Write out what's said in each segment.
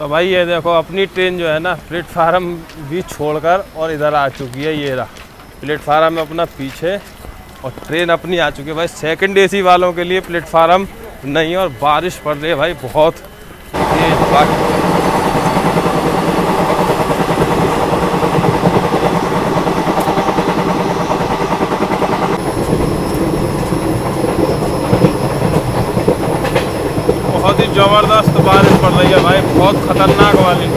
तो भाई ये देखो अपनी ट्रेन जो है ना प्लेटफार्म भी छोड़कर और इधर आ चुकी है। ये रहा प्लेटफार्म में अपना पीछे और ट्रेन अपनी आ चुकी है भाई। सेकंड एसी वालों के लिए प्लेटफार्म नहीं है और बारिश पड़ रही है भाई बहुत तेज। बहुत ही ज़बरदस्त बारिश पड़ रही है भाई, बहुत खतरनाक वाली।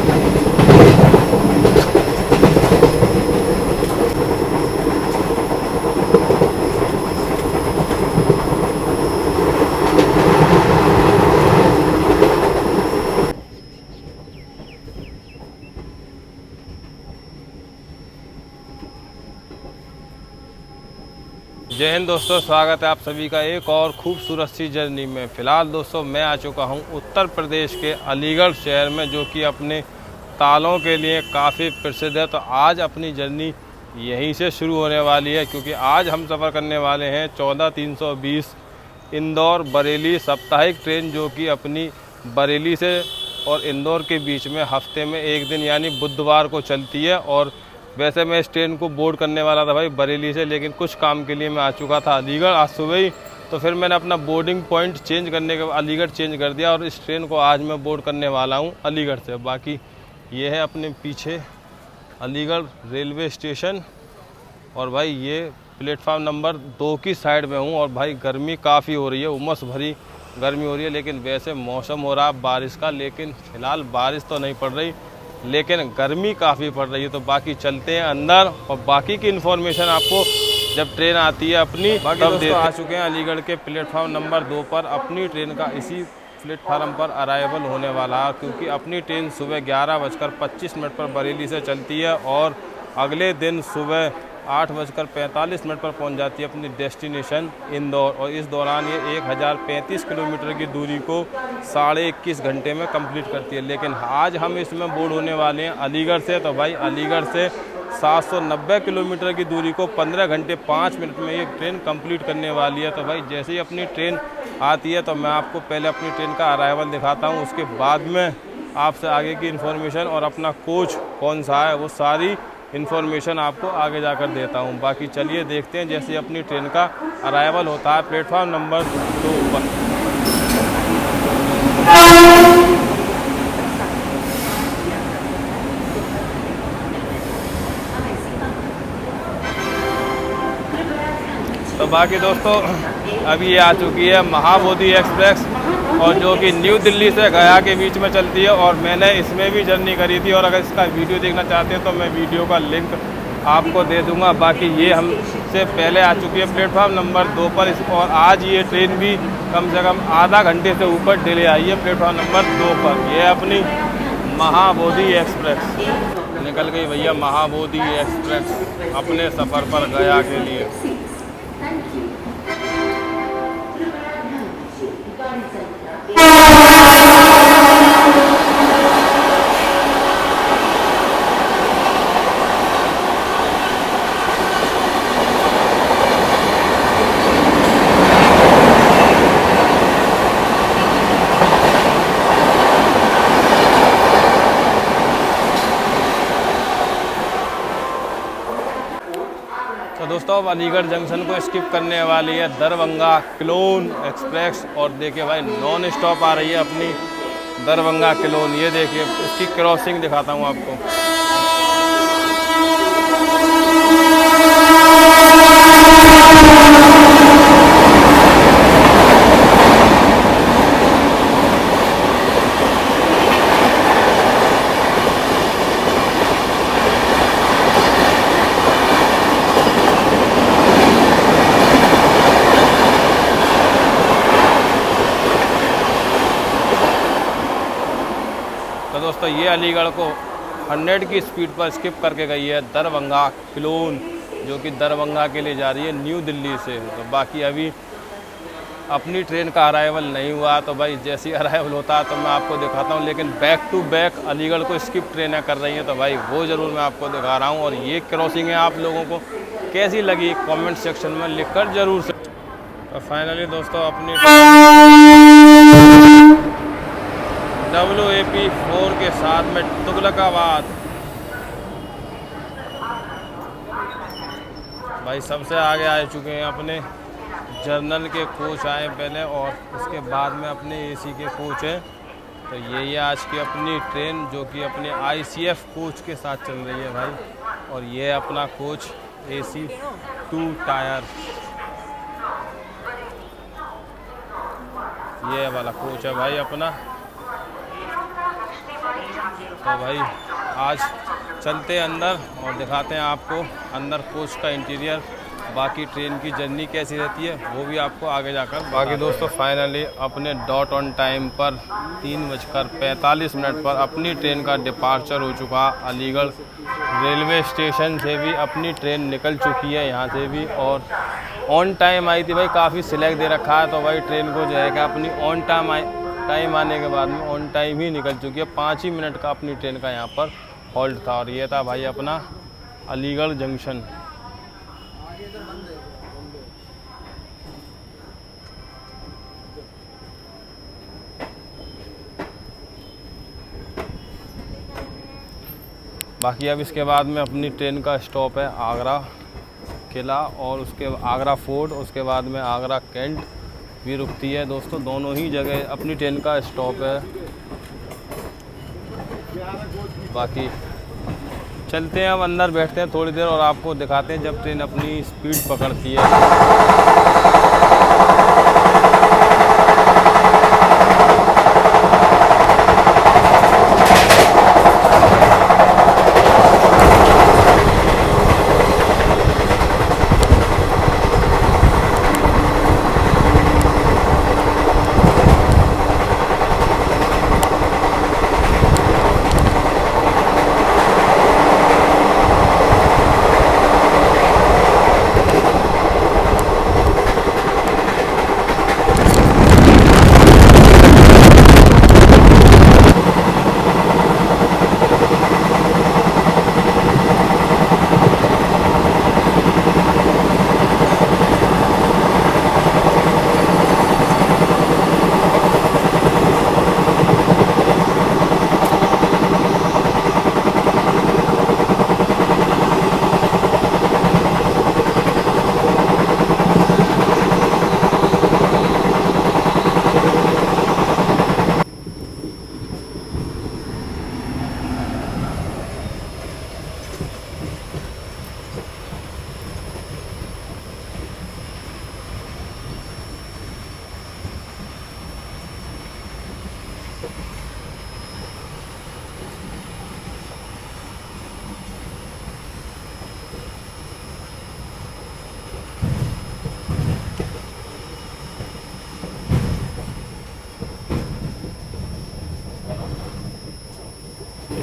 जय हिंद दोस्तों, स्वागत है आप सभी का एक और खूबसूरत सी जर्नी में। फ़िलहाल दोस्तों मैं आ चुका हूं उत्तर प्रदेश के अलीगढ़ शहर में, जो कि अपने तालों के लिए काफ़ी प्रसिद्ध है। तो आज अपनी जर्नी यहीं से शुरू होने वाली है, क्योंकि आज हम सफ़र करने वाले हैं 14320 इंदौर बरेली साप्ताहिक ट्रेन, जो कि अपनी बरेली से और इंदौर के बीच में हफ्ते में एक दिन यानी बुधवार को चलती है। और वैसे मैं इस ट्रेन को बोर्ड करने वाला था भाई बरेली से, लेकिन कुछ काम के लिए मैं आ चुका था अलीगढ़ आज सुबह ही। तो फिर मैंने अपना बोर्डिंग पॉइंट चेंज करने के अलीगढ़ चेंज कर दिया और इस ट्रेन को आज मैं बोर्ड करने वाला हूं अलीगढ़ से। बाकी ये है अपने पीछे अलीगढ़ रेलवे स्टेशन और भाई ये प्लेटफार्म नंबर 2 की साइड में हूँ। और भाई गर्मी काफ़ी हो रही है, उमस भरी गर्मी हो रही है, लेकिन वैसे मौसम हो रहा है बारिश का। लेकिन फ़िलहाल बारिश तो नहीं पड़ रही, लेकिन गर्मी काफ़ी पड़ रही है। तो बाकी चलते हैं अंदर और बाकी की इन्फॉर्मेशन आपको जब ट्रेन आती है अपनी तब देते। आ चुके हैं अलीगढ़ के प्लेटफार्म नंबर 2 पर। अपनी ट्रेन का इसी प्लेटफार्म पर अराइवल होने वाला है, क्योंकि अपनी ट्रेन सुबह 11:25 पर बरेली से चलती है और अगले दिन सुबह 8:45 पर पहुंच जाती है अपनी डेस्टिनेशन इंदौर। और इस दौरान ये 1035 किलोमीटर की दूरी को 21.5 घंटे में कंप्लीट करती है। लेकिन आज हम इसमें बोर्ड होने वाले हैं अलीगढ़ से। तो भाई अलीगढ़ से 790 किलोमीटर की दूरी को 15 घंटे 5 मिनट में ये ट्रेन कंप्लीट करने वाली है। तो भाई जैसे ही अपनी ट्रेन आती है तो मैं आपको पहले अपनी ट्रेन का अराइवल दिखाता हूँ, उसके बाद में आपसे आगे की इन्फॉर्मेशन और अपना कोच कौन सा है वो सारी इन्फॉर्मेशन आपको आगे जाकर देता हूं। बाकी चलिए देखते हैं जैसे अपनी ट्रेन का अराइवल होता है प्लेटफार्म नंबर 2 पर। तो बाकी दोस्तों अभी ये आ चुकी है महाबोधि एक्सप्रेस, और जो कि न्यू दिल्ली से गया के बीच में चलती है। और मैंने इसमें भी जर्नी करी थी, और अगर इसका वीडियो देखना चाहते हैं तो मैं वीडियो का लिंक आपको दे दूंगा। बाकी ये हमसे पहले आ चुकी है प्लेटफार्म नंबर 2 पर, और आज ये ट्रेन भी कम से कम आधा घंटे से ऊपर डिले आई है प्लेटफार्म नंबर 2 पर। यह अपनी महाबोधि एक्सप्रेस निकल गई भैया, महाबोधि एक्सप्रेस अपने सफ़र पर गया के लिए। तो दोस्तों अब अलीगढ़ जंक्शन को स्किप करने वाली है दरभंगा किलोन एक्सप्रेस। और देखिए भाई नॉन स्टॉप आ रही है अपनी दरभंगा किलोन। ये देखिए इसकी क्रॉसिंग दिखाता हूँ आपको। तो दोस्तों ये अलीगढ़ को 100 की स्पीड पर स्किप करके गई है दरभंगा किलोन, जो कि दरभंगा के लिए जा रही है न्यू दिल्ली से। तो बाकी अभी अपनी ट्रेन का अराइवल नहीं हुआ, तो भाई जैसे ही अराइवल होता है तो मैं आपको दिखाता हूँ। लेकिन बैक टू बैक अलीगढ़ को स्किप ट्रेनें कर रही हैं, तो भाई वो ज़रूर मैं आपको दिखा रहा हूँ। और ये क्रॉसिंग है, आप लोगों को कैसी लगी कमेंट सेक्शन में लिखकर ज़रूर से। तो फाइनली दोस्तों अपनी WAP4 के साथ में तुगलकाबाद। भाई सबसे आगे आ चुके हैं अपने जर्नल के कोच आए पहले, और उसके बाद में अपने AC के कोच हैं। तो ये आज की अपनी ट्रेन जो कि अपने ICF कोच के साथ चल रही है भाई। और ये अपना कोच AC 2 टायर, ये वाला कोच है भाई अपना। तो भाई आज चलते हैं अंदर और दिखाते हैं आपको अंदर कोच का इंटीरियर, बाकी ट्रेन की जर्नी कैसी रहती है वो भी आपको आगे जाकर। बाकी दोस्तों फाइनली अपने डॉट ऑन टाइम पर 3:45 पर अपनी ट्रेन का डिपार्चर हो चुका। अलीगढ़ रेलवे स्टेशन से भी अपनी ट्रेन निकल चुकी है यहाँ से भी, और ऑन टाइम आई थी भाई। काफ़ी सिलेक्ट दे रखा है तो भाई ट्रेन को जो है कि अपनी ऑन टाइम आने के बाद में ऑन टाइम ही निकल चुकी है। 5 ही मिनट का अपनी ट्रेन का यहाँ पर हॉल्ट था, और ये था भाई अपना अलीगढ़ जंक्शन। बाकी अब इसके बाद में अपनी ट्रेन का स्टॉप है आगरा किला, और उसके आगरा फोर्ट, उसके बाद में आगरा कैंट भी रुकती है दोस्तों। दोनों ही जगह अपनी ट्रेन का स्टॉप है। बाकी चलते हैं अब अंदर, बैठते हैं थोड़ी देर और आपको दिखाते हैं जब ट्रेन अपनी स्पीड पकड़ती है।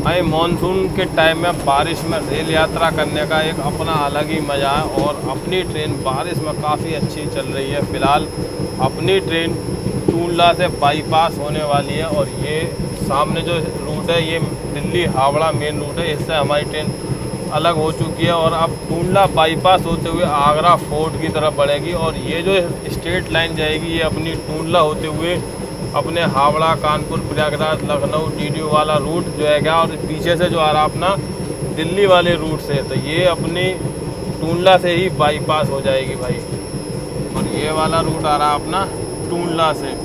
भाई मानसून के टाइम में बारिश में रेल यात्रा करने का एक अपना अलग ही मज़ा है, और अपनी ट्रेन बारिश में काफ़ी अच्छी चल रही है। फ़िलहाल अपनी ट्रेन टूंडला से बाईपास होने वाली है, और ये सामने जो रूट है ये दिल्ली हावड़ा मेन रूट है। इससे हमारी ट्रेन अलग हो चुकी है और अब टूंडला बाईपास होते हुए आगरा फोर्ट की तरफ बढ़ेगी, और ये जो स्ट्रेट लाइन जाएगी ये अपनी टूंडला होते हुए अपने हावड़ा, कानपुर, प्रयागराज, लखनऊ, DDU वाला रूट जो है क्या, और पीछे से जो आ रहा अपना दिल्ली वाले रूट से, तो ये अपनी टूंडला से ही बाईपास हो जाएगी भाई। और ये वाला रूट आ रहा अपना टूंडला से।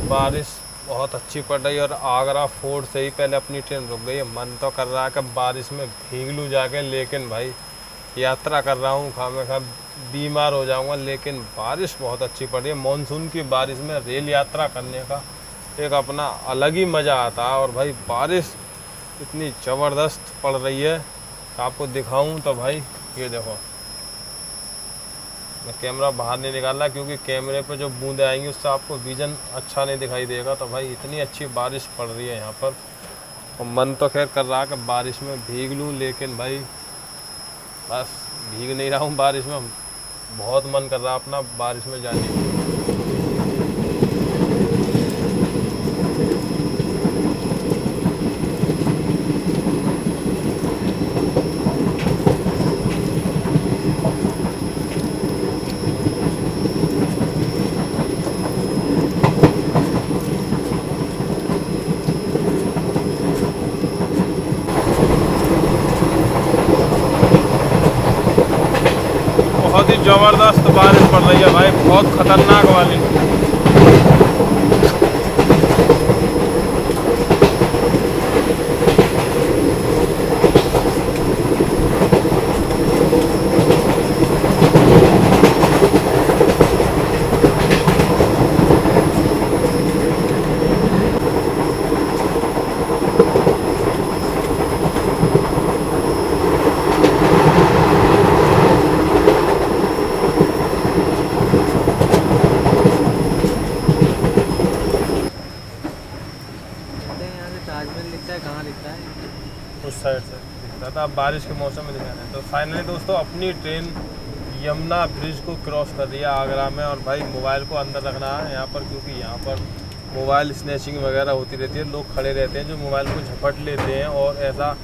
बारिश बहुत अच्छी पड़ रही है, और आगरा फोर्ट से ही पहले अपनी ट्रेन रुक गई है। मन तो कर रहा है कि बारिश में भीग लूँ जाके, लेकिन भाई यात्रा कर रहा हूँ, खामेखा बीमार हो जाऊँगा। लेकिन बारिश बहुत अच्छी पड़ रही है। मानसून की बारिश में रेल यात्रा करने का एक अपना अलग ही मज़ा आता है। और भाई बारिश इतनी ज़बरदस्त पड़ रही है, आपको दिखाऊँ तो भाई ये देखो, मैं कैमरा बाहर नहीं निकाला क्योंकि कैमरे पे जो बूंदें आएंगी उससे आपको विज़न अच्छा नहीं दिखाई देगा। तो भाई इतनी अच्छी बारिश पड़ रही है यहाँ पर, और मन तो खैर कर रहा कि बारिश में भीग लूँ, लेकिन भाई बस भीग नहीं रहा हूँ बारिश में। बहुत मन कर रहा अपना बारिश में जाने की। बहुत ही ज़बरदस्त बारिश पड़ रही है भाई, बहुत खतरनाक वाली। ताजमहल दिखता है, कहाँ दिखता है? उस साइड से दिखता था, अब बारिश के मौसम में दिखाना है। तो फाइनली दोस्तों अपनी ट्रेन यमुना ब्रिज को क्रॉस कर रही है आगरा में। और भाई मोबाइल को अंदर रखना है यहाँ पर, क्योंकि यहाँ पर मोबाइल स्नैचिंग वगैरह होती रहती है। लोग खड़े रहते हैं जो मोबाइल को झपट लेते हैं, और ऐसा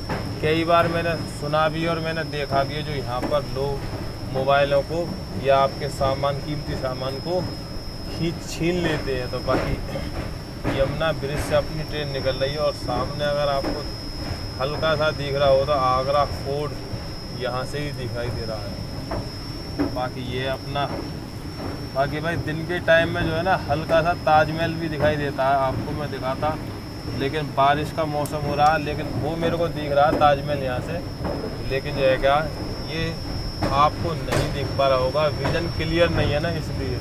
कई बार मैंने सुना भी और मैंने देखा भी है, जो यहाँ पर लोग मोबाइलों को या आपके सामान, कीमती सामान को छीन लेते हैं। तो बाकी यमुना ब्रिज से अपनी ट्रेन निकल रही है, और सामने अगर आपको हल्का सा दिख रहा हो तो आगरा फोर्ट यहाँ से ही दिखाई दे रहा है। बाकी ये अपना, बाकी भाई दिन के टाइम में जो है ना हल्का सा ताजमहल भी दिखाई देता है, आपको मैं दिखाता, लेकिन बारिश का मौसम हो रहा है, लेकिन वो मेरे को दिख रहा है ताजमहल यहाँ से। लेकिन जो है क्या, ये आपको नहीं दिख पा रहा होगा, विजन क्लियर नहीं है ना, इसलिए।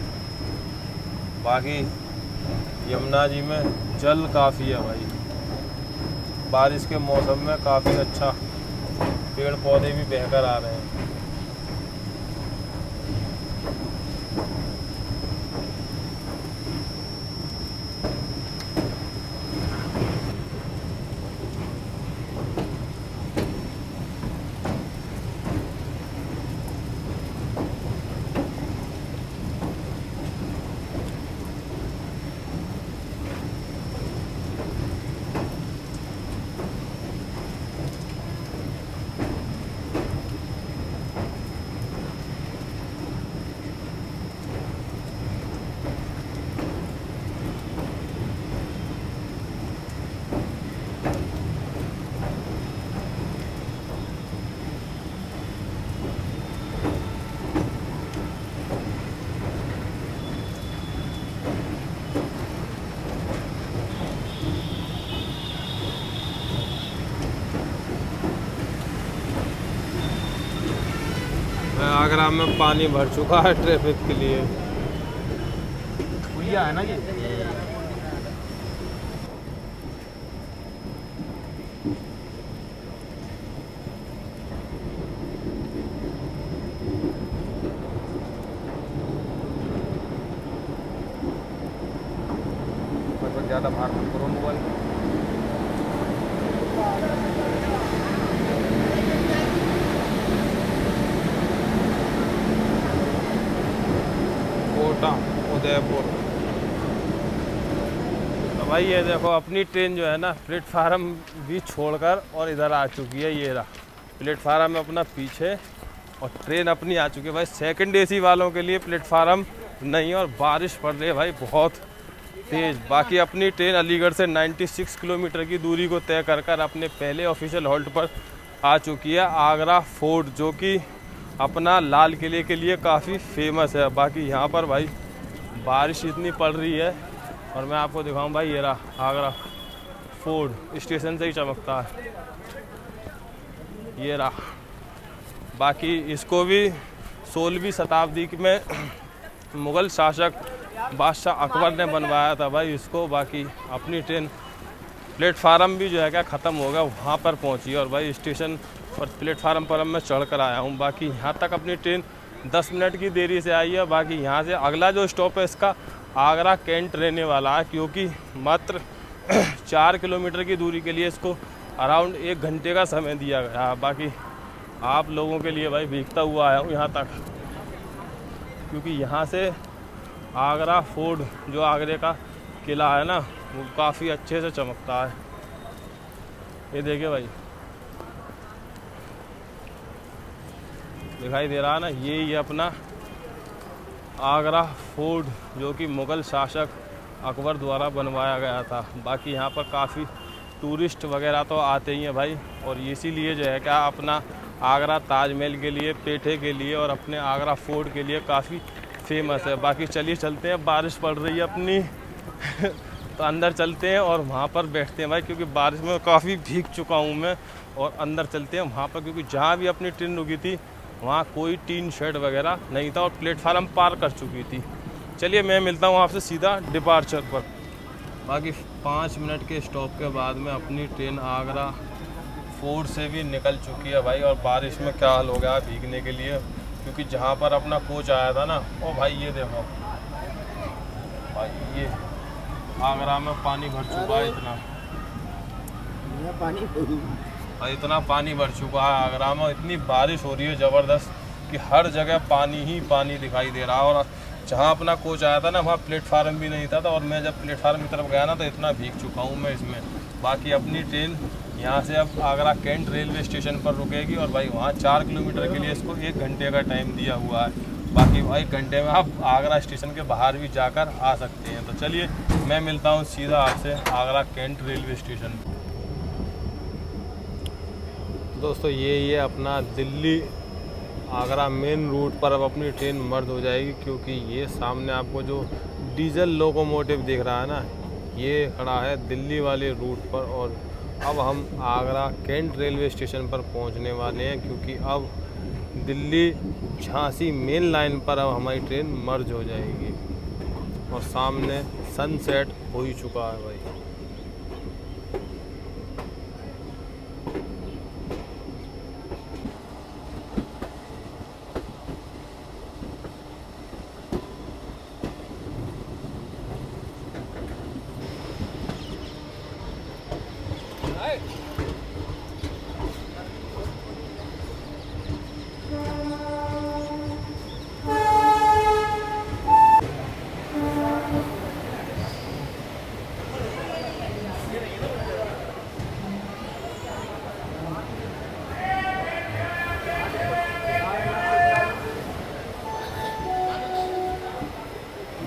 बाकी यमुना जी में जल काफ़ी है भाई, बारिश के मौसम में काफ़ी अच्छा, पेड़ पौधे भी बहकर आ रहे हैं। आगरा में पानी भर चुका है ट्रैफिक के लिए। पुलिया है ना ये। ज़्यादा भार मत करो मोबाइल। कोटा उदयपुर। तो भाई ये देखो अपनी ट्रेन जो है ना प्लेटफार्म भी छोड़कर और इधर आ चुकी है। ये रहा प्लेटफार्म अपना पीछे, और ट्रेन अपनी आ चुकी है भाई। सेकंड एसी वालों के लिए प्लेटफार्म नहीं, और बारिश पड़ रही है भाई बहुत तेज़। बाकी अपनी ट्रेन अलीगढ़ से 96 किलोमीटर की दूरी को तय कर कर अपने पहले ऑफिशियल हॉल्ट पर आ चुकी है, आगरा फोर्ट, जो कि अपना लाल किले के लिए काफ़ी फेमस है। बाकी यहाँ पर भाई बारिश इतनी पड़ रही है, और मैं आपको दिखाऊं भाई, ये रहा आगरा फोर्ट स्टेशन से ही चमकता है, ये रहा। बाकी इसको भी 16वीं शताब्दी में मुग़ल शासक बादशाह अकबर ने बनवाया था भाई इसको। बाकी अपनी ट्रेन प्लेटफार्म भी जो है क्या ख़त्म हो गया, वहाँ पर पहुँची, और भाई स्टेशन और प्लेटफार्म पर मैं चढ़ कर आया हूँ। बाकी यहाँ तक अपनी ट्रेन 10 मिनट की देरी से आई है। बाकी यहाँ से अगला जो स्टॉप है इसका आगरा कैंट रहने वाला है, क्योंकि मात्र 4 किलोमीटर की दूरी के लिए इसको अराउंड 1 घंटे का समय दिया गया है। बाकी आप लोगों के लिए भाई भीगता हुआ आया हूँ यहाँ तक, क्योंकि यहाँ से आगरा फोर्ट जो आगरे का किला है ना, वो काफ़ी अच्छे से चमकता है। ये देखिए भाई, दिखाई दे रहा है ना, ये अपना आगरा फोर्ट जो कि मुग़ल शासक अकबर द्वारा बनवाया गया था। बाकी यहाँ पर काफ़ी टूरिस्ट वगैरह तो आते ही हैं भाई, और इसीलिए जो है क्या अपना आगरा ताजमहल के लिए, पेठे के लिए और अपने आगरा फोर्ट के लिए काफ़ी फेमस है। बाकी चलिए चलते हैं, बारिश पड़ रही है अपनी तो अंदर चलते हैं और वहाँ पर बैठते हैं भाई, क्योंकि बारिश में काफ़ी भीग चुका हूँ मैं। और अंदर चलते हैं वहाँ पर, क्योंकि जहाँ भी अपनी ट्रेन रुकी थी वहाँ कोई टीन शेड वगैरह नहीं था और प्लेटफार्म पार कर चुकी थी। चलिए मैं मिलता हूँ आपसे सीधा डिपार्चर पर। बाकी 5 मिनट के स्टॉप के बाद में अपनी ट्रेन आगरा फोर्ट से भी निकल चुकी है भाई। और बारिश में क्या हाल हो गया भीगने के लिए, क्योंकि जहाँ पर अपना कोच आया था ना, ओ भाई ये देखो भाई, ये आगरा में पानी भर चुका है। इतना पानी भर चुका है आगरा में, इतनी बारिश हो रही है ज़बरदस्त कि हर जगह पानी ही पानी दिखाई दे रहा है। और जहाँ अपना कोच आया था ना, वहाँ प्लेटफार्म भी नहीं था, और मैं जब प्लेटफार्म की तरफ गया ना तो इतना भीग चुका हूँ मैं इसमें। बाकी अपनी ट्रेन यहाँ से अब आगरा कैंट रेलवे स्टेशन पर रुकेगी, और भाई वहाँ 4 किलोमीटर के लिए इसको 1 घंटे का टाइम दिया हुआ है। बाकी भाई 1 घंटे में आप आगरा स्टेशन के बाहर भी जाकर आ सकते हैं। तो चलिए मैं मिलता हूँ सीधा आपसे आगरा कैंट रेलवे स्टेशन। दोस्तों ये अपना दिल्ली आगरा मेन रूट पर अब अपनी ट्रेन मर्ज हो जाएगी, क्योंकि ये सामने आपको जो डीजल लोकोमोटिव दिख रहा है ना, ये खड़ा है दिल्ली वाले रूट पर। और अब हम आगरा कैंट रेलवे स्टेशन पर पहुंचने वाले हैं, क्योंकि अब दिल्ली झांसी मेन लाइन पर अब हमारी ट्रेन मर्ज हो जाएगी। और सामने सनसेट हो ही चुका है भाई।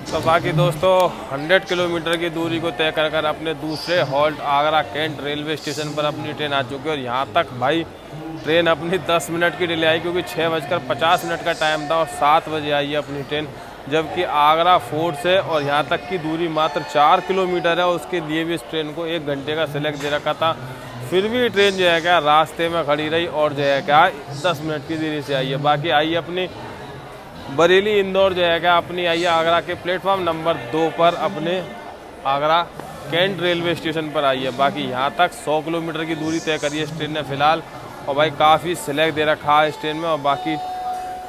तो बाकी दोस्तों 100 किलोमीटर की दूरी को तय कर कर अपने दूसरे halt Agra cantt railway station पर अपनी ट्रेन आ चुकी है। और यहाँ तक भाई ट्रेन अपनी 10 मिनट की डिले आई, क्योंकि 6:50 का टाइम था और 7 बजे आई है अपनी ट्रेन। जबकि आगरा फोर्ट से और यहाँ तक की दूरी मात्र 4 किलोमीटर है, और उसके लिए भी इस ट्रेन को 1 घंटे का सिलेक्ट दे रखा था। फिर भी ट्रेन जो है क्या रास्ते में खड़ी रही और जो है क्या 10 मिनट की देरी से आई है। बाकी आई है अपनी बरेली इंदौर जो है क्या अपनी आई है आगरा के प्लेटफॉर्म नंबर 2 पर अपने आगरा कैंट रेलवे स्टेशन पर आई है। बाकी यहाँ तक 100 किलोमीटर की दूरी तय करी है इस ट्रेन ने फ़िलहाल, और भाई काफ़ी सिलेक्ट दे रखा है इस ट्रेन में। और बाकी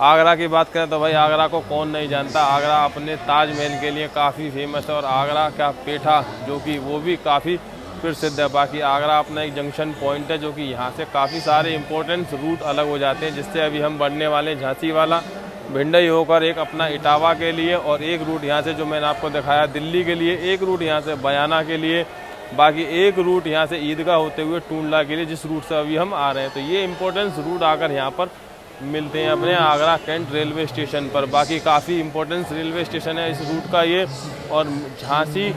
आगरा की बात करें तो भाई आगरा को कौन नहीं जानता, आगरा अपने ताजमहल के लिए काफ़ी फेमस है, और आगरा का पेठा जो कि वो भी काफ़ी प्रसिद्ध है। बाकी आगरा अपना एक जंक्शन पॉइंट है, जो कि यहाँ से काफ़ी सारे इंपॉर्टेंट रूट अलग हो जाते हैं, जिससे अभी हम बढ़ने वाले हैं झांसी वाला, भिंडई होकर एक अपना इटावा के लिए, और एक रूट यहाँ से जो मैंने आपको दिखाया दिल्ली के लिए, एक रूट यहाँ से बयाना के लिए, बाकी एक रूट यहाँ से ईदगाह होते हुए टूंडला के लिए, जिस रूट से अभी हम आ रहे हैं। तो ये इंपॉर्टेंस रूट आकर यहाँ पर मिलते हैं अपने आगरा कैंट रेलवे स्टेशन पर। बाकी काफ़ी इंपॉर्टेंस रेलवे स्टेशन है इस रूट का ये, और झांसी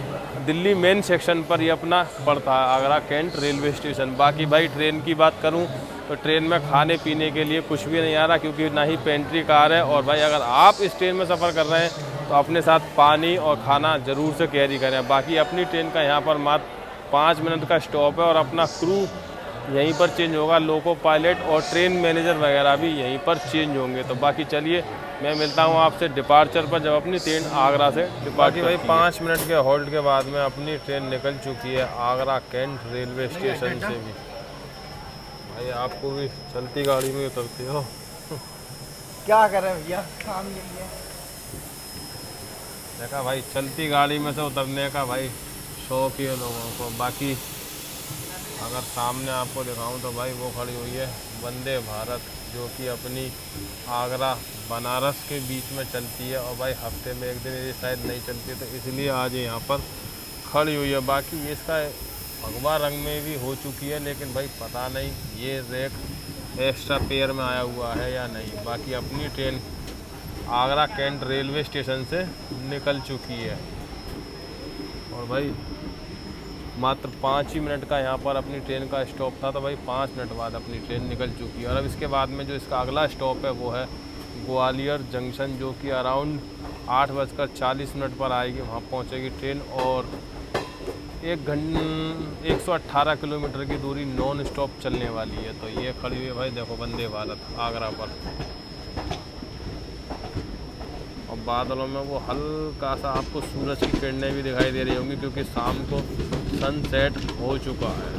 दिल्ली मेन सेक्शन पर ये अपना पड़ता है आगरा कैंट रेलवे स्टेशन। बाकी भाई ट्रेन की बात करूं तो ट्रेन में खाने पीने के लिए कुछ भी नहीं आ रहा, क्योंकि ना ही पेंट्री कार है। और भाई अगर आप इस ट्रेन में सफ़र कर रहे हैं तो अपने साथ पानी और खाना ज़रूर से कैरी करें। बाकी अपनी ट्रेन का यहाँ पर मात्र 5 मिनट का स्टॉप है, और अपना क्रू यहीं पर चेंज होगा, लोको पायलट और ट्रेन मैनेजर वगैरह भी यहीं पर चेंज होंगे। तो बाकी चलिए मैं मिलता हूँ आपसे डिपार्चर पर, जब अपनी ट्रेन आगरा से डिपार्चर। भाई 5 मिनट के होल्ड के बाद में अपनी ट्रेन निकल चुकी है आगरा कैंट रेलवे स्टेशन से भी। भाई आपको भी चलती गाड़ी में उतरते हो क्या करें भैया, काम यही है। देखा भाई चलती गाड़ी में से उतरने का भाई शौक ही है लोगों को। बाकी अगर सामने आपको दिखाऊं तो भाई वो खड़ी हुई है वंदे भारत, जो कि अपनी आगरा बनारस के बीच में चलती है। और भाई हफ्ते में एक दिन ये शायद नहीं चलती, तो इसलिए आज यहाँ पर खड़ी हुई है। बाकी ये इसका भगवा रंग में भी हो चुकी है, लेकिन भाई पता नहीं ये रैक एक्स्ट्रा पेयर में आया हुआ है या नहीं। बाकी अपनी train Agra cantt railway station से निकल चुकी है और भाई मात्र 5 ही मिनट का यहाँ पर अपनी ट्रेन का स्टॉप था, तो भाई 5 मिनट बाद अपनी ट्रेन निकल चुकी है। और अब इसके बाद में जो इसका अगला स्टॉप है वो है ग्वालियर जंक्शन, जो कि अराउंड 8:40 पर आएगी, वहाँ पहुँचेगी ट्रेन। और 118 किलोमीटर की दूरी नॉन स्टॉप चलने वाली है। तो ये खड़ी हुई है भाई, देखो वंदे भारत आगरा पर। और बादलों में वो हल्का सा आपको सूरज की किरणें भी दिखाई दे रही होंगी, क्योंकि शाम को सनसेट हो चुका है।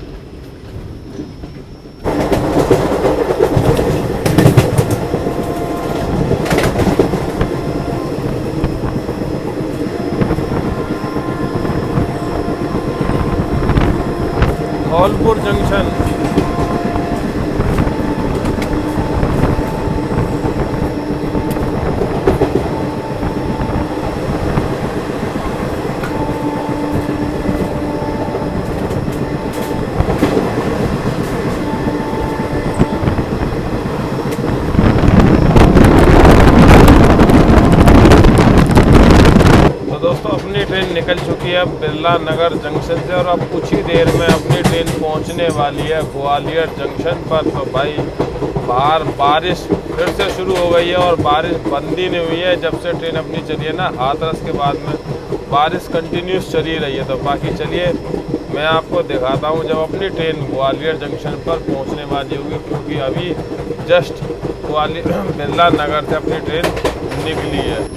धौलपुर जंक्शन। दोस्तों अपनी ट्रेन निकल चुकी है बिरला नगर जंक्शन से और अब कुछ ही देर में अपनी ट्रेन पहुंचने वाली है ग्वालियर जंक्शन पर। तो भाई बाहर बारिश फिर से शुरू हो गई है और बारिश बंद ही नहीं हुई है जब से ट्रेन अपनी चली है ना। हाथरस के बाद में बारिश कंटिन्यूस चली रही है। तो बाकी चलिए मैं आपको दिखाता हूँ जब अपनी ट्रेन ग्वालियर जंक्शन पर पहुँचने वाली होगी, क्योंकि अभी जस्ट ग्वालियर बिरला नगर से अपनी ट्रेन निकली है।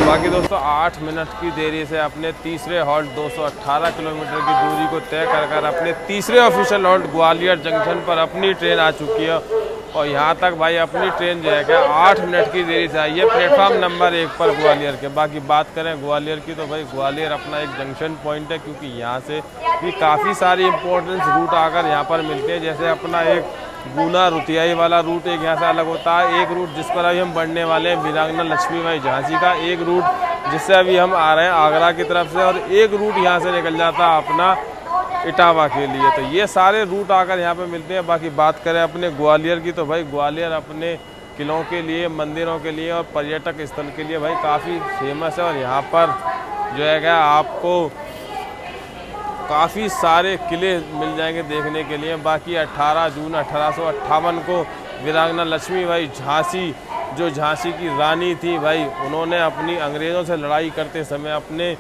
बाकी दोस्तों 8 मिनट की देरी से अपने तीसरे हॉल्ट 218 किलोमीटर की दूरी को तय कर अपने तीसरे ऑफिशियल हॉल्ट ग्वालियर जंक्शन पर अपनी ट्रेन आ चुकी है। और यहाँ तक भाई अपनी ट्रेन जो है क्या 8 मिनट की देरी से आई है प्लेटफॉर्म नंबर 1 पर ग्वालियर के। बाकी बात करें ग्वालियर की तो भाई ग्वालियर अपना एक जंक्शन पॉइंट है, क्योंकि यहाँ से भी काफ़ी सारी इंपॉर्टेंट रूट आकर यहाँ पर मिलते हैं। जैसे अपना एक गुना रुतियाई वाला रूट एक यहाँ से अलग होता है, एक रूट जिस पर अभी हम बढ़ने वाले हैं वीरांगना लक्ष्मीबाई झांसी का, एक रूट जिससे अभी हम आ रहे हैं आगरा की तरफ से, और एक रूट यहाँ से निकल जाता है अपना इटावा के लिए। तो ये सारे रूट आकर यहाँ पे मिलते हैं। बाकी बात करें अपने ग्वालियर की तो भाई ग्वालियर अपने किलों के लिए, मंदिरों के लिए और पर्यटक स्थल के लिए भाई काफ़ी फेमस है। और यहाँ पर जो है क्या आपको काफ़ी सारे किले मिल जाएंगे देखने के लिए। बाकी 18 जून 1858 को वीरांगना लक्ष्मीबाई झांसी, जो झांसी की रानी थी भाई, उन्होंने अपनी अंग्रेज़ों से लड़ाई करते समय अपने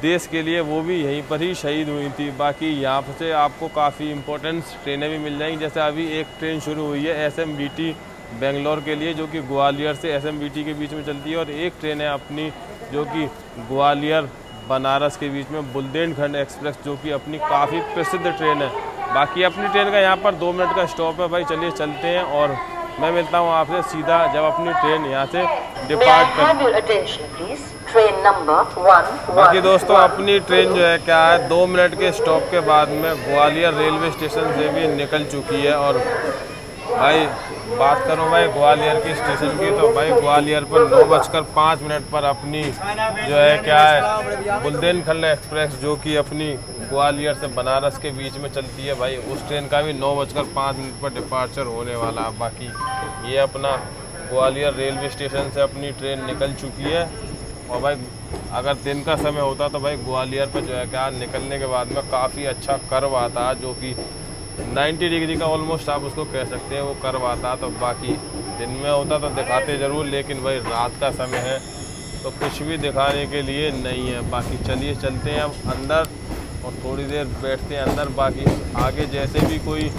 देश के लिए वो भी यहीं पर ही शहीद हुई थी। बाकी यहाँ से आपको काफ़ी इंपॉर्टेंट ट्रेनें भी मिल जाएंगी। जैसे अभी एक ट्रेन शुरू हुई है SMBT बेंगलोर के लिए, जो कि ग्वालियर से SMBT के बीच में चलती है। और एक ट्रेन है अपनी जो कि ग्वालियर बनारस के बीच में बुंदेलखंड एक्सप्रेस, जो कि अपनी काफ़ी प्रसिद्ध ट्रेन है। बाकी अपनी ट्रेन का यहाँ पर 2 मिनट का स्टॉप है भाई। चलिए चलते हैं और मैं मिलता हूँ आपसे सीधा जब अपनी ट्रेन यहाँ से डिपार्ट कर। बाकी दोस्तों अपनी ट्रेन जो है क्या है 2 मिनट के स्टॉप के बाद में ग्वालियर रेलवे स्टेशन से भी निकल चुकी है। और भाई बात करूँ भाई ग्वालियर की स्टेशन की तो भाई ग्वालियर पर 9:05 पर अपनी जो है क्या है बुंदेलखंड एक्सप्रेस, जो कि अपनी ग्वालियर से बनारस के बीच में चलती है भाई, उस ट्रेन का भी 9:05 पर डिपार्चर होने वाला है। बाकी ये अपना ग्वालियर रेलवे स्टेशन से अपनी ट्रेन निकल चुकी है। और भाई अगर दिन का समय होता तो भाई ग्वालियर पर जो है क्या निकलने के बाद में काफ़ी अच्छा कर्व आता है, जो कि 90 डिग्री का ऑलमोस्ट आप उसको कह सकते हैं वो कर्व आता। तो बाकी दिन में होता तो दिखाते ज़रूर, लेकिन भाई रात का समय है तो कुछ भी दिखाने के लिए नहीं है। बाकी चलिए चलते हैं अब अंदर और थोड़ी देर बैठते हैं अंदर। बाकी आगे जैसे भी कोई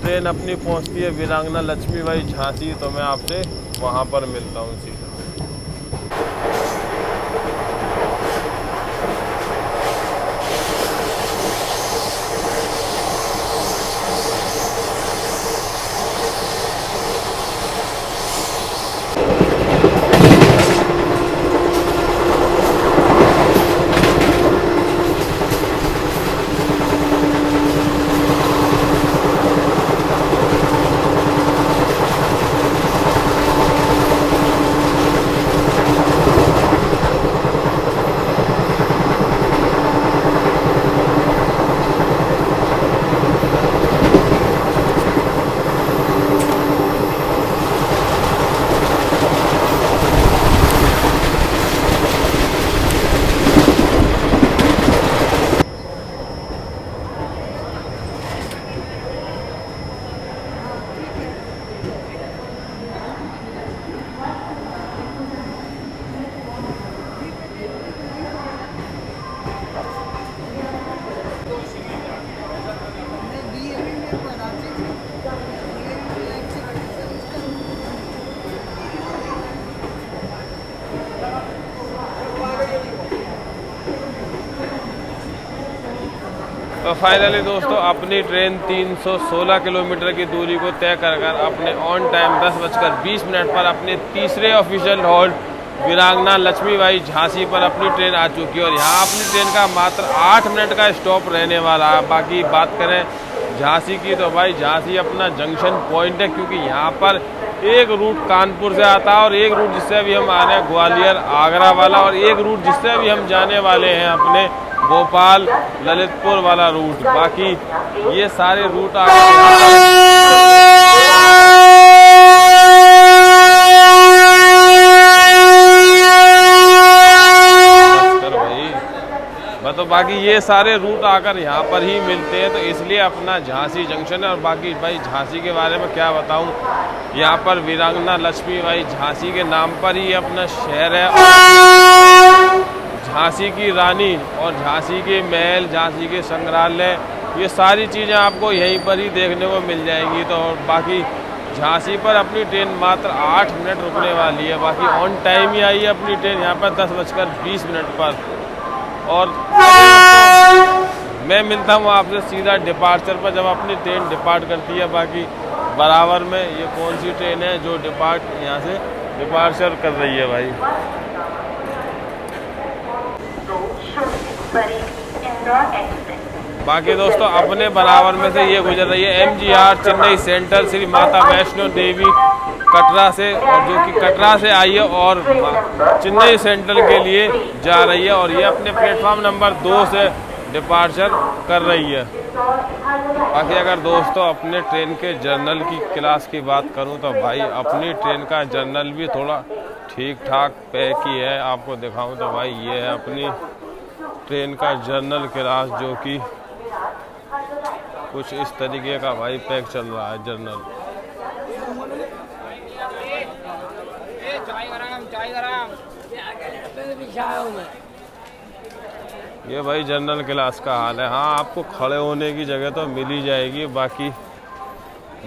ट्रेन अपनी पहुंचती है वीरांगना लक्ष्मीबाई झांसी, तो मैं आपसे वहां पर मिलता हूं सीधा। तो फाइनली दोस्तों अपनी ट्रेन 316 किलोमीटर की दूरी को तय कर अपने ऑन टाइम 10:20 पर अपने तीसरे ऑफिशियल हॉल्ट वीरांगना लक्ष्मीबाई झांसी पर अपनी ट्रेन आ चुकी है। और यहाँ अपनी ट्रेन का मात्र 8 मिनट का स्टॉप रहने वाला है। बाकी बात करें झांसी की, तो भाई झांसी अपना जंक्शन पॉइंट है, क्योंकि यहाँ पर एक रूट कानपुर से आता है और एक रूट जिससे अभी हम आ रहे हैं ग्वालियर आगरा वाला, और एक रूट जिससे अभी हम जाने वाले हैं अपने भोपाल ललितपुर वाला रूट। बाकी ये सारे रूट तो बाकी ये सारे रूट आकर यहाँ पर ही मिलते हैं, तो इसलिए अपना झांसी जंक्शन है। और बाकी भाई झांसी के बारे में क्या बताऊँ, यहाँ पर वीरांगना लक्ष्मीबाई झांसी के नाम पर ही अपना शहर है, और झांसी की रानी और झांसी के महल, झांसी के संग्रहालय, ये सारी चीज़ें आपको यहीं पर ही देखने को मिल जाएंगी। तो बाकी झांसी पर अपनी ट्रेन मात्र 8 मिनट रुकने वाली है। बाकी ऑन टाइम ही आई है अपनी ट्रेन यहाँ पर 10:20 पर। और मैं मिलता हूँ आपसे सीधा डिपार्चर पर, जब अपनी ट्रेन डिपार्ट करती है। बाकी बराबर में ये कौन सी ट्रेन है जो यहाँ से डिपार्चर कर रही है भाई। बाकी दोस्तों अपने बराबर में से ये गुजर रही है MGR चेन्नई सेंट्रल श्री माता वैष्णो देवी कटरा से, और जो कि कटरा से आई है और चेन्नई सेंट्रल के लिए जा रही है। और ये अपने प्लेटफॉर्म नंबर 2 से डिपार्चर कर रही है। बाकी अगर दोस्तों अपने ट्रेन के जर्नल की क्लास की बात करूं, तो भाई अपनी ट्रेन का जर्नल भी थोड़ा ठीक ठाक पैक ही है। आपको दिखाऊं तो भाई ये है अपनी ट्रेन का जर्नल क्लास, जो कि कुछ इस तरीके का भाई पैक चल रहा है जर्नल। ये भाई जनरल क्लास का हाल है। हाँ, आपको खड़े होने की जगह तो मिल ही जाएगी। बाकी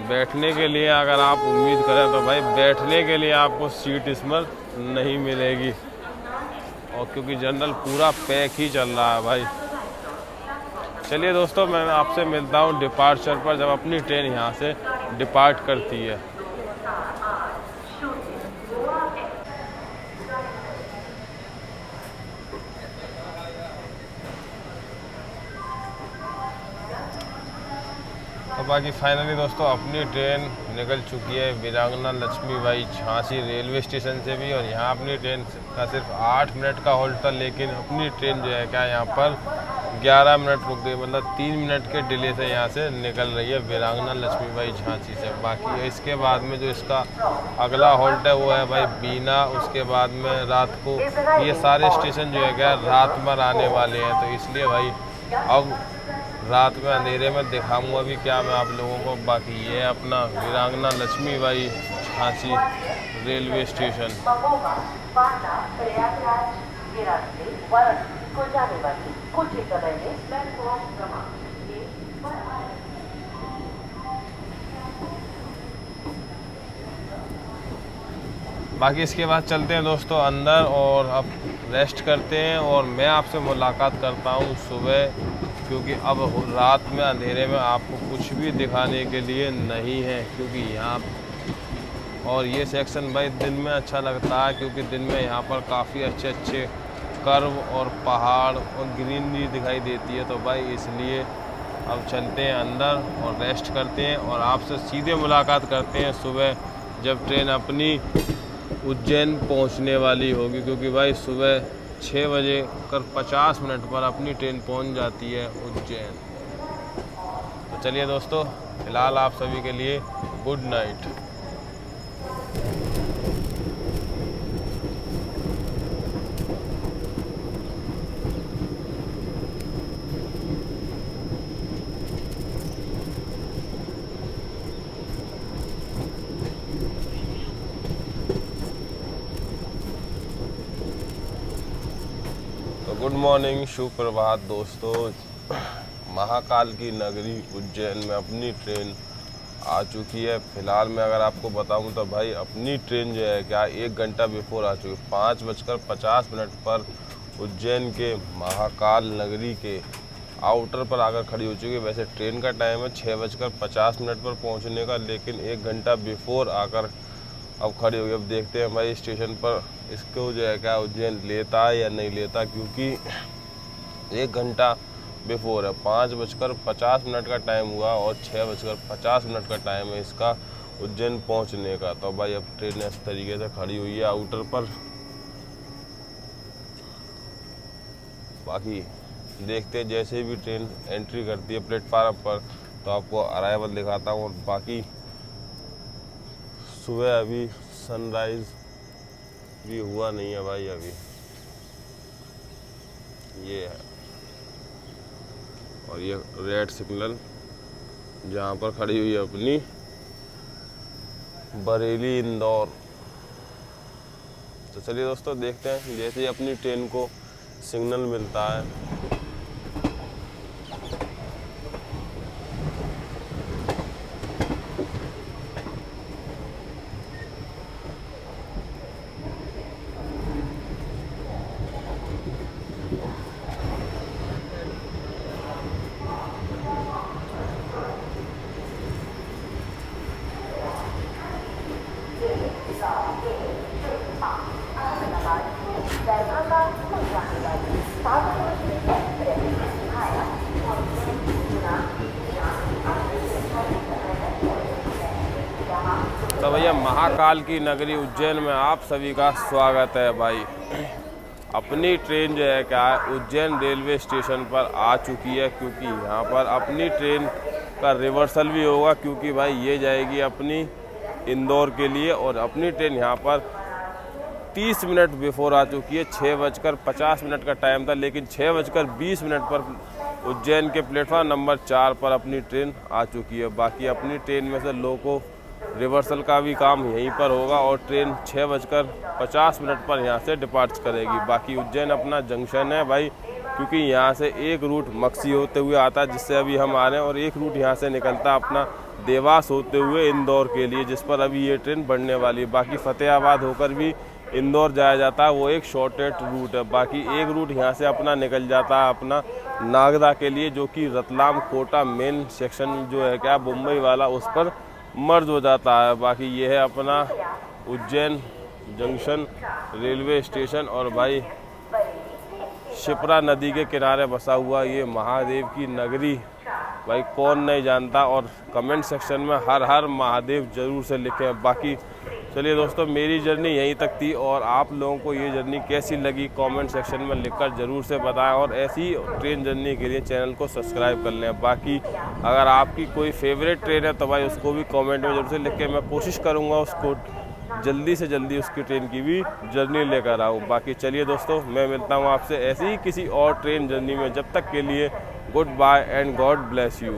बैठने के लिए अगर आप उम्मीद करें तो भाई बैठने के लिए आपको सीट इसमें नहीं मिलेगी, और क्योंकि जनरल पूरा पैक ही चल रहा है भाई। चलिए दोस्तों, मैं आपसे मिलता हूँ डिपार्चर पर, जब अपनी ट्रेन यहाँ से डिपार्ट करती है। तो बाकी फाइनली दोस्तों अपनी ट्रेन निकल चुकी है वीरांगना लक्ष्मीबाई झांसी रेलवे स्टेशन से भी, और यहाँ अपनी ट्रेन का सिर्फ 8 मिनट का होल्ड था, लेकिन अपनी ट्रेन जो है क्या यहाँ पर 11 मिनट रुक गई, मतलब 3 मिनट के डिले से यहाँ से निकल रही है वीरांगना लक्ष्मीबाई झांसी से। बाकी इसके बाद में जो इसका अगला होल्ट है वो है भाई बीना, उसके बाद में रात को ये सारे स्टेशन जो है क्या रात भर आने वाले हैं। तो इसलिए भाई अब रात में अंधेरे में दिखाऊंगा भी क्या मैं आप लोगों को। बाकी ये है अपना वीरांगना लक्ष्मीबाई झांसी रेलवे स्टेशन। बाकी इसके बाद चलते हैं दोस्तों अंदर और अब रेस्ट करते हैं और मैं आपसे मुलाकात करता हूँ सुबह, क्योंकि अब रात में अंधेरे में आपको कुछ भी दिखाने के लिए नहीं है, क्योंकि यहाँ और ये सेक्शन भाई दिन में अच्छा लगता है, क्योंकि दिन में यहाँ पर काफ़ी अच्छे अच्छे कर्व और पहाड़ और ग्रीनरी दिखाई देती है। तो भाई इसलिए अब चलते हैं अंदर और रेस्ट करते हैं और आपसे सीधे मुलाकात करते हैं सुबह जब ट्रेन अपनी उज्जैन पहुंचने वाली होगी, क्योंकि भाई सुबह 6:50 पर अपनी ट्रेन पहुंच जाती है उज्जैन। तो चलिए दोस्तों, फिलहाल आप सभी के लिए गुड नाइट। गुड मॉर्निंग, सुप्रभात दोस्तों। महाकाल की नगरी उज्जैन में अपनी ट्रेन आ चुकी है। फ़िलहाल मैं अगर आपको बताऊं तो भाई अपनी ट्रेन जो है क्या 1 घंटा बिफोर आ चुकी है। 5:50 पर उज्जैन के महाकाल नगरी के आउटर पर आकर खड़ी हो चुकी है। वैसे ट्रेन का टाइम है 6:50 पर पहुंचने का, लेकिन 1 घंटा बिफोर आकर अब खड़ी हो गई। अब देखते हैं भाई स्टेशन पर इसको जो है क्या उज्जैन लेता है या नहीं लेता, क्योंकि 1 घंटा बिफोर है। 5:50 का टाइम हुआ और 6:50 का टाइम है इसका उज्जैन पहुंचने का। तो भाई अब ट्रेन इस तरीके से खड़ी हुई है आउटर पर। बाकी देखते हैं जैसे भी ट्रेन एंट्री करती है प्लेटफार्म पर तो आपको अराइवल दिखाता हूँ। और बाकी सुबह अभी सनराइज़ भी हुआ नहीं है भाई, अभी ये है। और ये रेड सिग्नल जहाँ पर खड़ी हुई है अपनी बरेली इंदौर। तो चलिए दोस्तों देखते हैं जैसे ही अपनी ट्रेन को सिग्नल मिलता है। तो भैया महाकाल की नगरी उज्जैन में आप सभी का स्वागत है भाई। अपनी ट्रेन जो है क्या है उज्जैन रेलवे स्टेशन पर आ चुकी है, क्योंकि यहाँ पर अपनी ट्रेन का रिवर्सल भी होगा, क्योंकि भाई ये जाएगी अपनी इंदौर के लिए। और अपनी ट्रेन यहाँ पर 30 मिनट बिफोर आ चुकी है। 6:50 का टाइम था, लेकिन 6:20 पर उज्जैन के प्लेटफॉर्म नंबर 4 पर अपनी ट्रेन आ चुकी है। बाकी अपनी ट्रेन में से लोगों रिवर्सल का भी काम यहीं पर होगा और ट्रेन 6:50 पर यहाँ से डिपार्ट करेगी। बाकी उज्जैन अपना जंक्शन है भाई, क्योंकि यहाँ से एक रूट मक्सी होते हुए आता है जिससे अभी हम आ रहे हैं, और एक रूट यहाँ से निकलता है अपना देवास होते हुए इंदौर के लिए, जिस पर अभी ये ट्रेन बढ़ने वाली है। बाकी फतेहाबाद होकर भी इंदौर जाया जाता है, वो एक शॉर्टेट रूट है। बाकी एक रूट यहाँ से अपना निकल जाता है अपना नागदा के लिए, जो कि रतलाम कोटा मेन सेक्शन जो है क्या मुंबई वाला उस पर मर्ज हो जाता है। बाकी ये है अपना उज्जैन जंक्शन रेलवे स्टेशन। और भाई शिप्रा नदी के किनारे बसा हुआ ये महादेव की नगरी भाई कौन नहीं जानता, और कमेंट सेक्शन में हर हर महादेव जरूर से लिखें। बाकी चलिए दोस्तों, मेरी जर्नी यहीं तक थी, और आप लोगों को ये जर्नी कैसी लगी कमेंट सेक्शन में लिखकर ज़रूर से बताएं, और ऐसी ट्रेन जर्नी के लिए चैनल को सब्सक्राइब कर लें। बाकी अगर आपकी कोई फेवरेट ट्रेन है तो भाई उसको भी कमेंट में जरूर से लिख के मैं कोशिश करूँगा उसको जल्दी से जल्दी उसकी ट्रेन की भी जर्नी लेकर आऊँ। बाकी चलिए दोस्तों, मैं मिलता हूँ आपसे ऐसी ही किसी और ट्रेन जर्नी में। जब तक के लिए good bye and God bless you.